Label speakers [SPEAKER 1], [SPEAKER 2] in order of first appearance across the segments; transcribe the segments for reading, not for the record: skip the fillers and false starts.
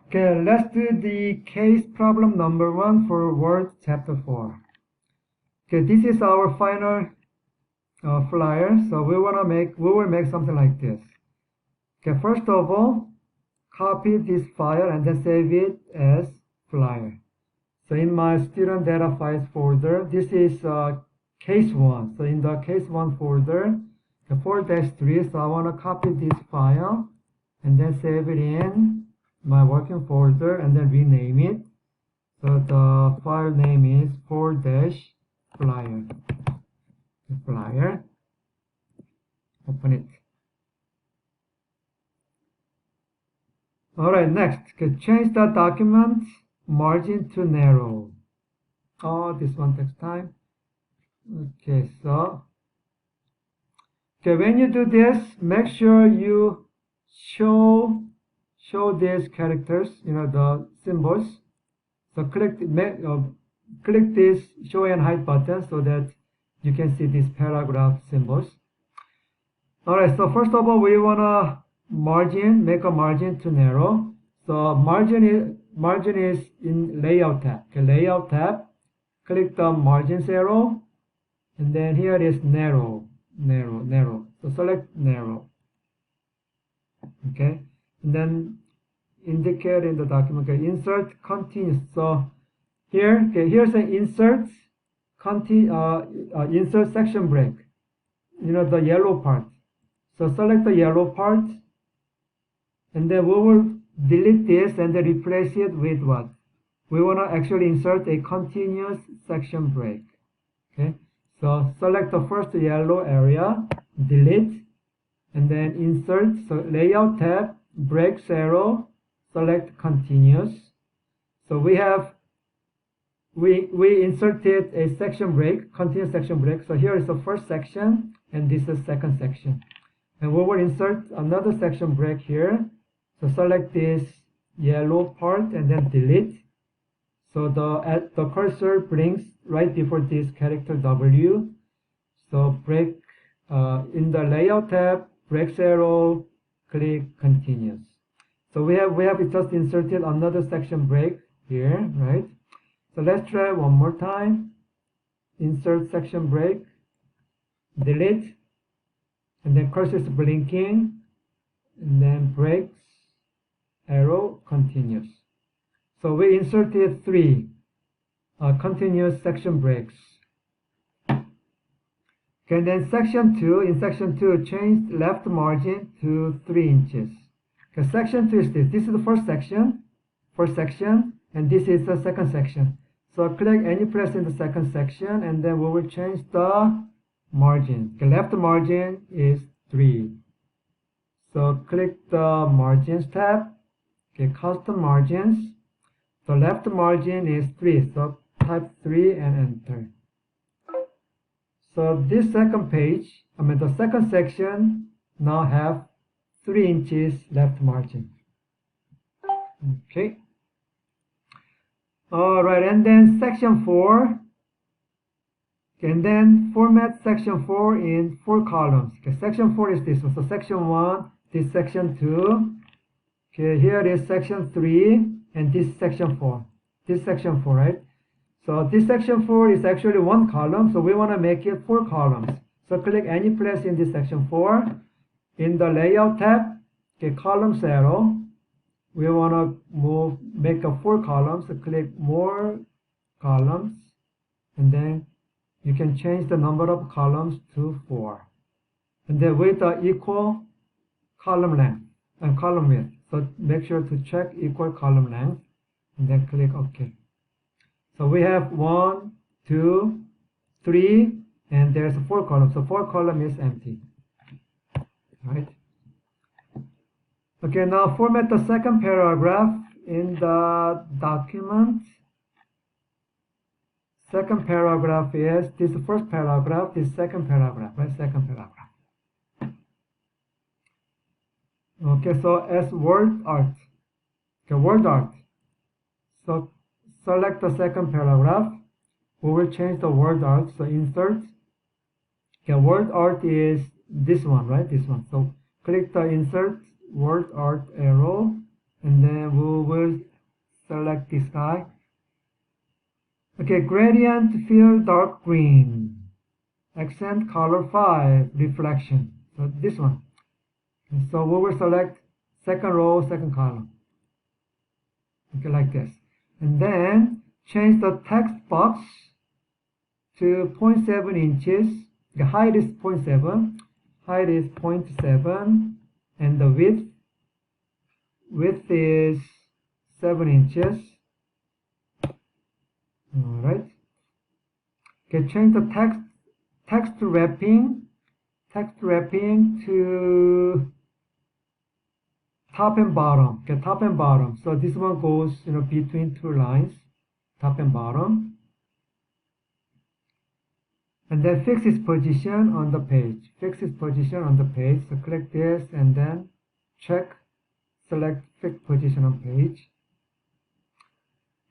[SPEAKER 1] Okay, let's do the case problem number 1 for Word chapter 4. Okay, this is our final flyer. So we will make something like this. Okay, first of all, copy this file and then save it as flyer. So in my student data files folder, this is case 1. So in the case 1 folder, the 4-3, so I want to copy this file and then save it in my working folder and then rename it. So the file name is 4-flyer. Flyer. Open it. Alright, next, change the document margin to narrow. Oh, this one takes time. Okay, so when you do this, make sure you show these characters, the symbols. So click this show and hide button so that you can see these paragraph symbols. Alright, so first of all, we wanna make a margin to narrow. So margin is in layout tab. Okay, layout tab, click the margins arrow, and then here is narrow. So select narrow. Okay, and then indicate in the document, insert continuous. So here's an insert insert section break. The yellow part. So select the yellow part, and then we will delete this and then replace it with what? We want to actually insert a continuous section break. Okay, so select the first yellow area, delete, and then insert. So layout tab, breaks arrow, select continuous. So we inserted a section break, continuous section break. So here is the first section and this is second section. And we will insert another section break here. So select this yellow part and then delete. So the cursor brings right before this character W. So break in the layout tab, breaks arrow, click continuous. So we have just inserted another section break here, right? So let's try one more time. Insert section break, delete, and then cursor is blinking, and then breaks, arrow, continuous. So we inserted 3 continuous section breaks. Okay, then section 2, in section 2, change left margin to 3 inches. Okay, section 2 is this. This is the first section, and this is the second section. So click any place in the second section, and then we will change the margin. The left margin is 3. So click the margins tab. Okay, custom margins. The left margin is 3. So type 3 and enter. So this the second section now have 3 inches left margin. Okay. Alright, and then section 4. And then format section 4 in 4 columns. Okay, section 4 is this one. So section 1, this section 2. Okay, here is section 3, and this section 4. This section 4, right? So this section 4 is actually 1 column, so we want to make it 4 columns. So click any place in this section 4. In the layout tab, okay, columns arrow. We want to make a 4 columns. So click more columns, and then you can change the number of columns to 4. And then with the equal column length and column width. So make sure to check equal column length, and then click OK. So we have 1, 2, 3, and there's 4 columns. So 4 column is empty. Right? Okay, now format the second paragraph in the document. Second paragraph is this first paragraph, this second paragraph, right? Second paragraph. Okay, so as word art. Okay, word art. So select the second paragraph. We will change the word art. So insert. Okay, word art is this one, right? This one. So click the insert word art arrow, and then we will select this guy. Okay, gradient fill dark green. Accent color 5, reflection. So this one. Okay, so we will select second row, second column. Okay, like this. And then change the text box to 0.7 inches. The height is 0.7. Height is 0.7. And the width is 7 inches. Alright. Okay, change the text wrapping to top and bottom. Okay, top and bottom. So this one goes, between two lines, top and bottom. And then fix its position on the page. Fix its position on the page. So click this and then select fix position on page.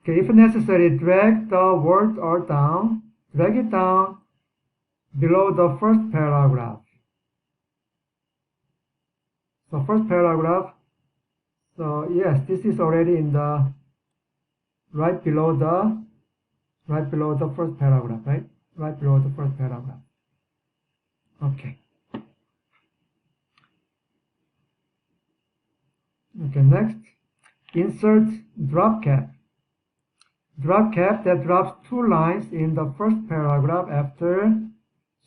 [SPEAKER 1] Okay, if necessary, drag the word art down. Drag it down below the first paragraph. So first paragraph. So yes, this is already in the right below the first paragraph, right? Right below the first paragraph. Okay. Okay, next, insert drop cap. Drop cap that drops 2 lines in the first paragraph after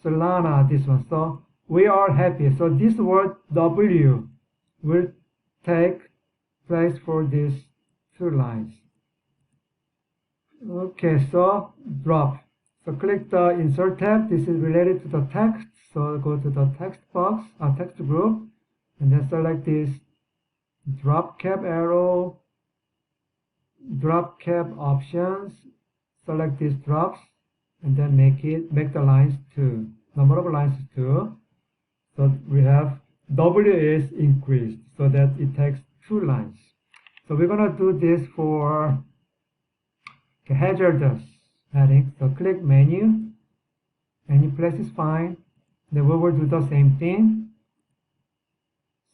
[SPEAKER 1] Solana, this one. So we are happy. So this word W will take place for these 2 lines. Okay, so drop. So click the insert tab. This is related to the text. So go to the text box, text group, and then select this drop cap arrow, drop cap options. Select these drops, and then make the lines 2. Number of lines is 2. So we have W is increased so that it takes 2 lines. So we're gonna do this for hazardous heading. So click menu place is fine. Then we will do the same thing.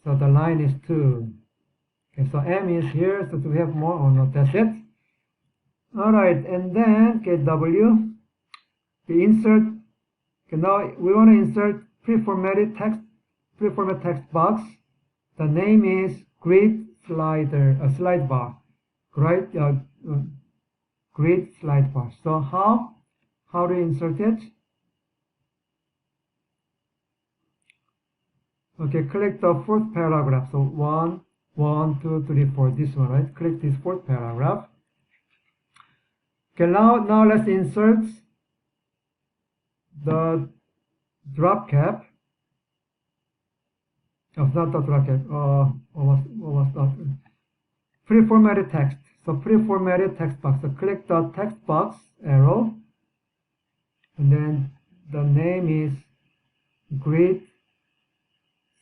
[SPEAKER 1] So the line is 2. Okay, so M is here. So do we have more or not? That's it. All right, and then W. The insert. Okay, now we want to insert preformatted text box. The name is grid slide bar. Right? Grid slide bar. So how to insert it? Okay, click the fourth paragraph. So 1, 2, 3, 4. This one, right? Click this fourth paragraph. Okay, now let's insert the drop cap. Oh, not the drop cap. What was that? Preformatted text. So preformatted text box. So click the text box arrow, and then the name is grid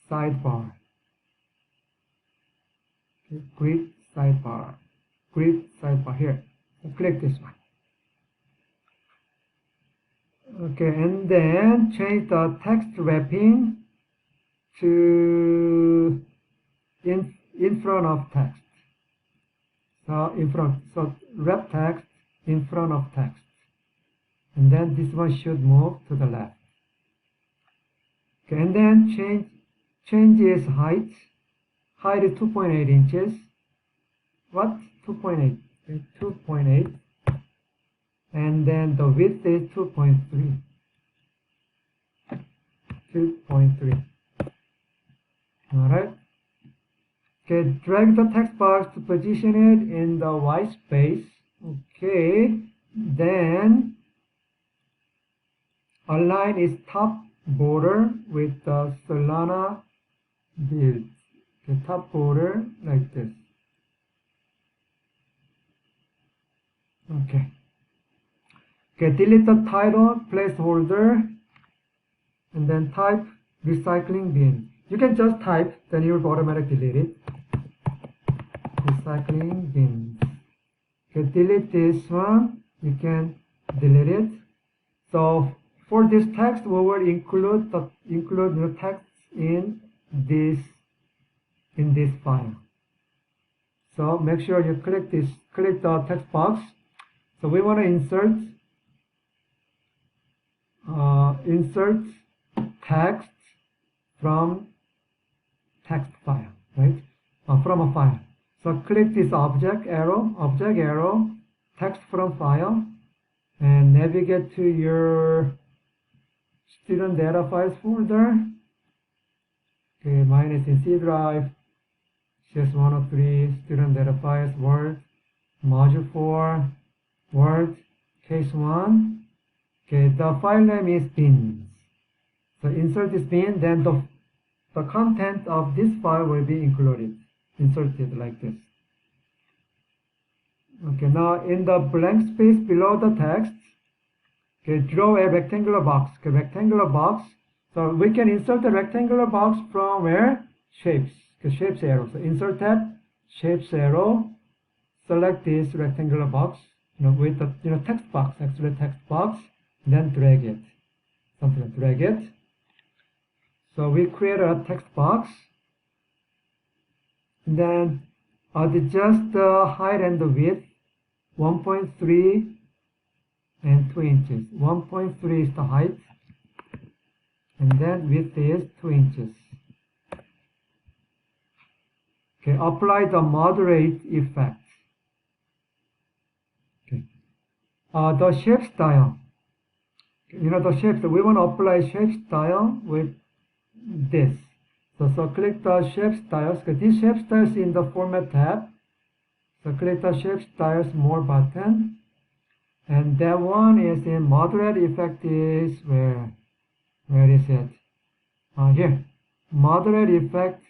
[SPEAKER 1] sidebar. Okay, grid sidebar here. So click this one. Okay, and then change the text wrapping to in front of text. So wrap text in front of text, and then this one should move to the left. Okay, and then change its height. Height is 2.8 inches. What? 2.8. Okay, 2.8. And then the width is 2.3. 2.3. Alright. Okay, drag the text box to position it in the white space. Okay, then align its top border with the Solana build. The top border like this. Okay. Okay, delete the title placeholder and then type recycling bin. You can just type, then you will automatically delete it. Recycling bins. Okay, delete this one. You can delete it. So for this text, we will include the text in this file. So make sure you click the text box. So we want to insert text from text file, right? From a file. So click this object arrow, text from file, and navigate to your student data files folder. Okay, mine is in C drive, CS103, student data files, Word, Module 4, Word, case 1. Okay, the file name is bins. So insert this bin, then the content of this file will be included, inserted like this. Okay, now in the blank space below the text, okay, draw a rectangular box. Okay, rectangular box. So we can insert the rectangular box from where? Shapes. Okay, shapes arrow. So insert tab, shapes arrow. Select this rectangular box, with the text box, actually text box. Then drag it. Something like drag it. So we create a text box. Then adjust the height and the width 1.3 and 2 inches. 1.3 is the height, and then width is 2 inches. Okay, apply the moderate effect. Okay, the shape style. The shapes. We want to apply shape style with this. So click the shape styles. Okay, this shape styles in the format tab. So click the shape styles more button, and that one is in moderate effect. Is where is it? Here, moderate effect,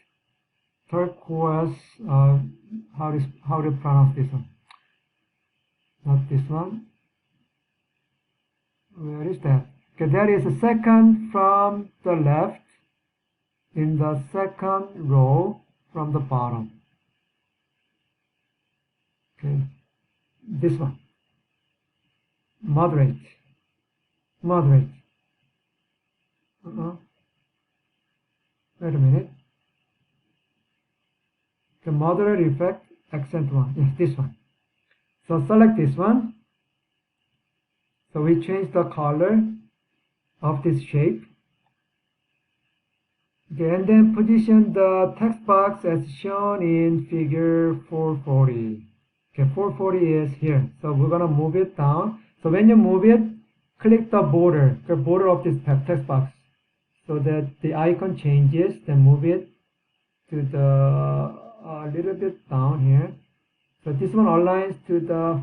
[SPEAKER 1] turquoise. How to pronounce this one? Not this one. Where is that? Okay, that is the second from the left, in the second row from the bottom. Okay, this one. Moderate. Wait a minute. The moderate effect, accent one. Yes, this one. So select this one. So we change the color of this shape. Okay, and then position the text box as shown in figure 440. Okay, 440 is here. So we're gonna move it down. So when you move it, click the border of this text box, so that the icon changes. Then move it to the a little bit down here. So this one aligns to the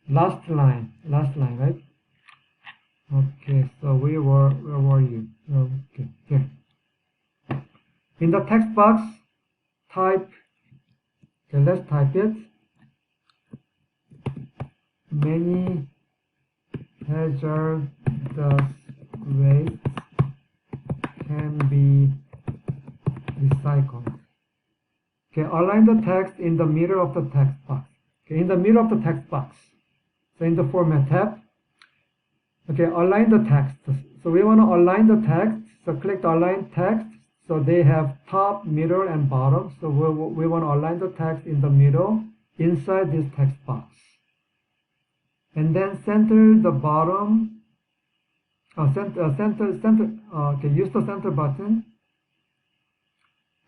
[SPEAKER 1] last line, right? Okay, so where were you? Okay, here. In the text box, type, okay, let's type it. Many hazardous wastes can be recycled. Okay, align the text in the middle of the text box. Okay, in the middle of the text box. So in the format tab, okay, align the text. So we want to align the text. So click the align text. So they have top, middle, and bottom. So we want to align the text in the middle inside this text box. And then center the bottom. Okay, use the center button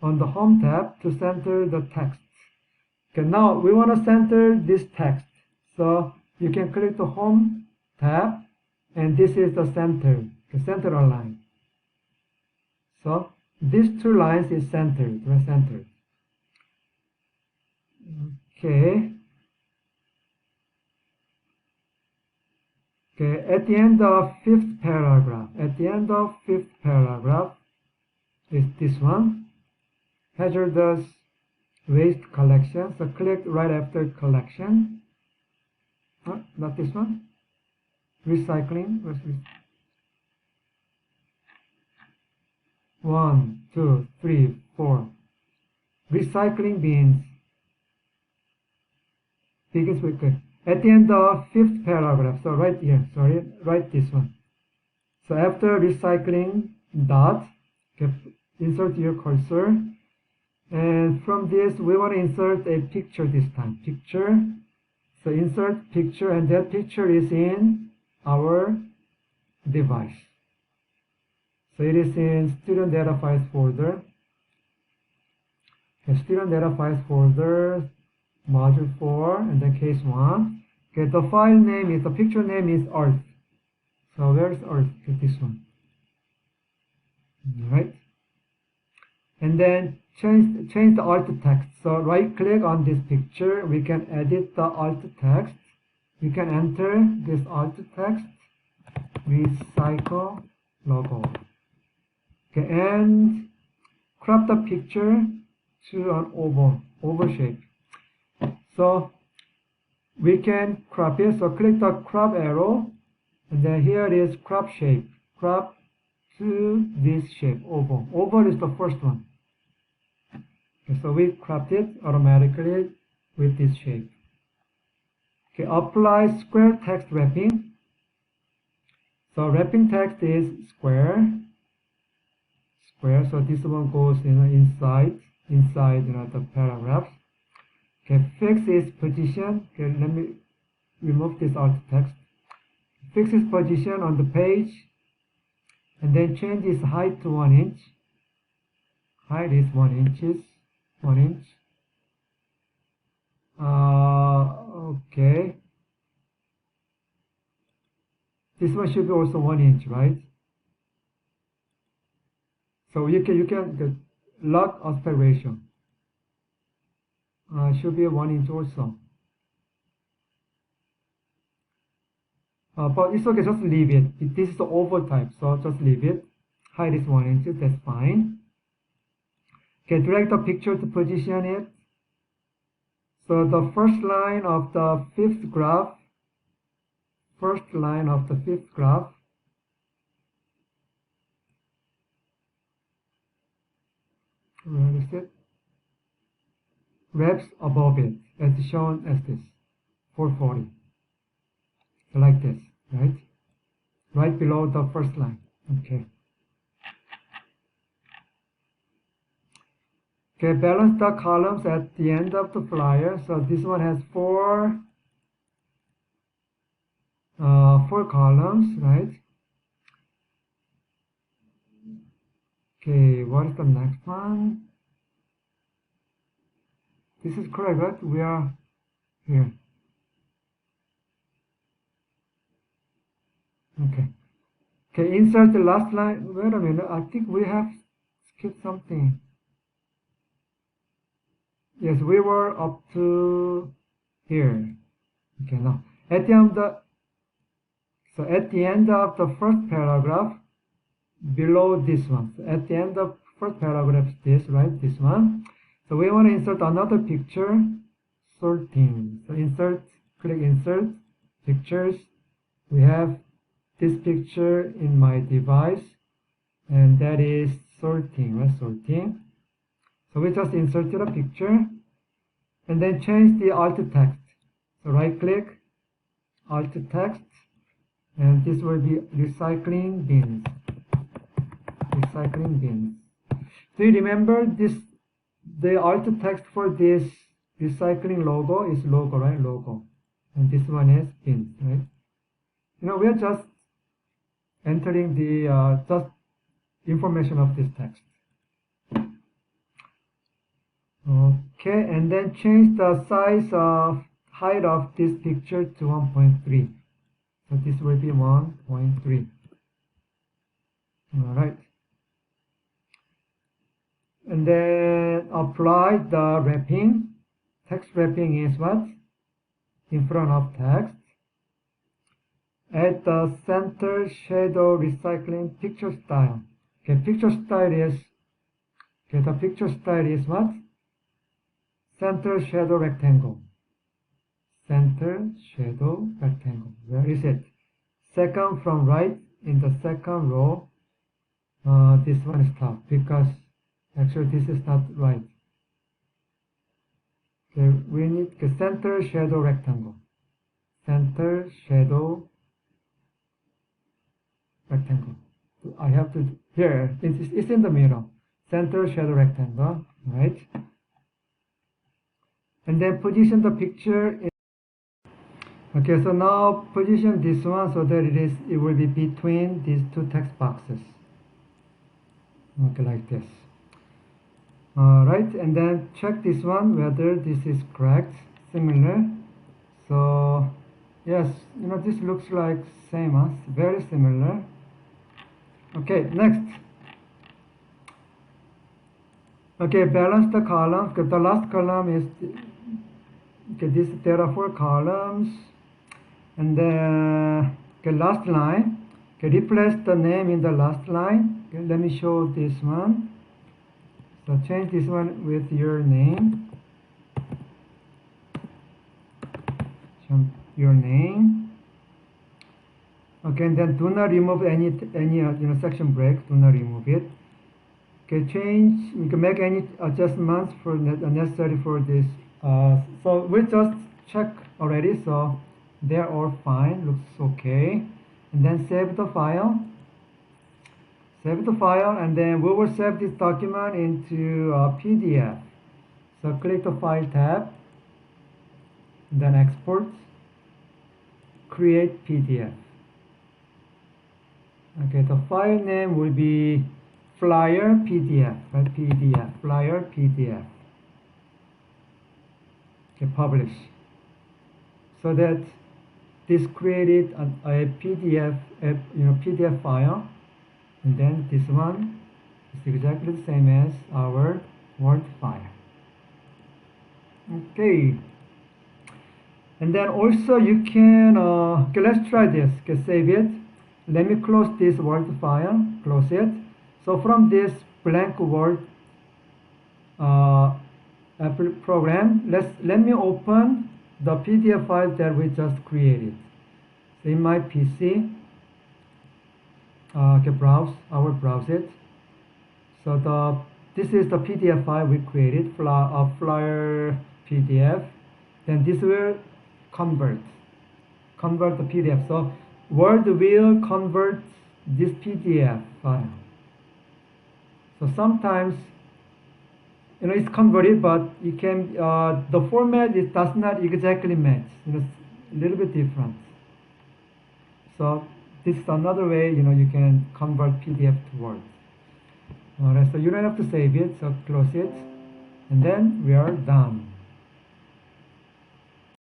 [SPEAKER 1] on the home tab to center the text. Okay, now we want to center this text. So you can click the home tab, and this is the center, the center align. So these two lines is centered, centered. Okay. Okay, at the end of fifth paragraph, is this one, hazardous waste collection. So click right after collection. Not this one. Recycling. 1, 2, 3, 4. Recycling bins. Begins with click. At the end of fifth paragraph, so right here, write this one. So after recycling dot, insert your cursor, And from this, we want to insert a picture this time. Picture. So insert picture, and that picture is in our device. So it is in student data files folder. Okay, student data files folder, module 4, and then case 1. Okay, the file name is, the picture name is Earth. So where's Earth? Okay, this one. Alright. And then change the alt text. So right click on this picture. We can edit the alt text. We can enter this alt text. Recycle logo. Okay, and crop the picture to an oval shape. So we can crop it. So click the crop arrow, and then here it is crop shape. Crop to this shape, oval. Oval is the first one. Okay, so we cropped it automatically with this shape. Okay, apply square text wrapping. So wrapping text is square. So this one goes inside the paragraph. Okay, fix its position. Okay, let me remove this alt text. Fix its position on the page, and then change its height to 1 inch. Height is 1 inch. Okay. This one should be also 1 inch, right? So you can log aspect ratio. Should be 1 inch also. But it's okay, just leave it. This is the oval type, so just leave it. Height is 1 inch, that's fine. Okay, drag the picture to position it. So the first line of the fifth graph, where is it? Wraps above it, as shown as this, 440. So like this, right? Right below the first line. Okay. Okay, balance the columns at the end of the flyer. So this one has four columns, right? Okay, what is the next one? This is correct, right? We are here. Okay. Okay, insert the last line. Wait a minute, I think we have skipped something. Yes, we were up to here. Okay, now at the end of the first paragraph, below this one. So at the end of first paragraph is this, right? This one. So we want to insert another picture, sorting. So click insert, pictures. We have this picture in my device, and that is sorting, right? Sorting. So we just inserted a picture, and then change the alt text. So right click, alt text, and this will be recycling bins. Do you remember this? The alt text for this recycling logo is logo, right? Logo. And this one is bins, right? We are just entering the just information of this text. Okay, and then change the size of height of this picture to 1.3. So this will be 1.3. All right. And then apply the wrapping. Text wrapping is what? In front of text. Add the center shadow recycling picture style. Okay, picture style is what? Center shadow rectangle. Where is it? Second from right in the second row. This one is top because actually this is not right. Okay, we need the center shadow rectangle. I have to here. It's in the middle. Center shadow rectangle. right? And then position the picture in. Okay, so now position this one so that it will be between these two text boxes. Okay, like this. Alright, and then check this one whether this is correct, similar. So yes, this looks like same as very similar. Okay, next. Okay, balance the columns. The last column is there are 4 columns, and then last line. Replace the name in the last line. Let me show this one. So change this one with your name. Your name. Okay, and then do not remove any section break. Do not remove it. Okay, change. You can make any adjustments for necessary for this. So we just check already. So they're all fine. Looks okay. And then save the file. Save the file, and then we will save this document into PDF. So click the File tab, and then Export, Create PDF. Okay, the file name will be Flyer PDF, right? PDF, Flyer PDF. Okay, publish. So that this created a PDF, PDF file, and then this one is exactly the same as our Word file. Okay, and then also you can okay, let's try this. Okay, save it. Let me close this Word file. Close it. So from this blank Word program, let me open the PDF file that we just created. So in my PC, okay, browse it. So this is the PDF file we created, flyer PDF. Then this will convert the PDF. So Word will convert this PDF file. So sometimes it's converted, but you can the format does not exactly match. It's a little bit different. So this is another way you can convert PDF to Word. Alright, so you don't have to save it. So close it, and then we are done.